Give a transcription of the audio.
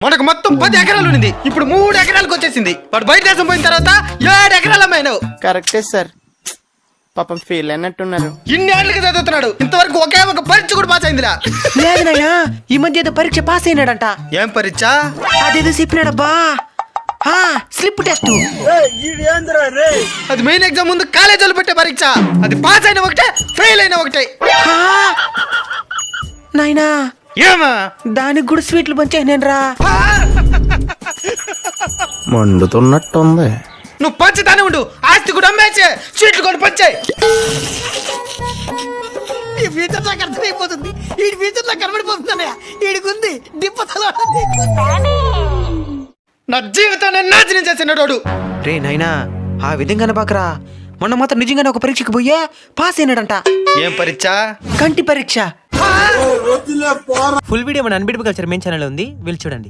మనకు మొత్తం 10 ఎకరాలు ఉంది, ఇప్పుడు 3 ఎకరాలకు వచ్చేసింది. వాడు బయట దేశం పోయిన తర్వాత 7 ఎకరాలు అమ్మాయినావు. కరెక్టే సార్, పాపం ఫీల్ అయినట్టున్నారు. ఇన్ని ఏళ్ళకి చదువుతున్నాడు, ఇంతవరకు ఒకే ఒక పరీక్ష కూడా పాస్ అయిందిరా. లేదు నాయనా, ఈ మధ్య ఏదో పరీక్ష పాస్ అయినాడంట. ఏం పరీక్ష? అదేదో చెప్పినాడబ్బా, స్లిప్ టెస్ట్. అది మెయిన్ ఎగ్జామ్ ముందు కాలేజీలో పెట్టే పరీక్ష. అది పాస్ అయిన ఒకటే, ఫెయిల్ అయిన ఒకటే. నాయనా ఏమా దానికి కూడా స్వీట్లు పంచేసినేనరా. మండుతున్నట్టుంది. నువ్వు పంచుతానే ఉండు, ఆస్తి కూడా అమ్మేచ్చే, స్వీట్లు కూడా పంచాయి. ఈ ఫ్యూచర్ నాకు అర్థమైపోతుంది. ఈ ఫ్యూచర్ నాకు కనబడిపోతుందన్నయ్య. ఈడికుంది దిప్పతలో. నా జీవితాన్ని నాశనం చేసినాడు. రే నాయనా, ఆ విధంగా అనబాకరా. మొన్న మాత్రం నిజంగానే ఒక పరీక్షకు పోయే పాస్ అయినాడంట. ఏం పరీక్ష? కంటి పరీక్ష. ఫుల్ వీడియో మన అన్బిటబుల్ కల్చర్ మెయిన్ ఛానల్ ఉంది, వెళ్ళి చూడండి.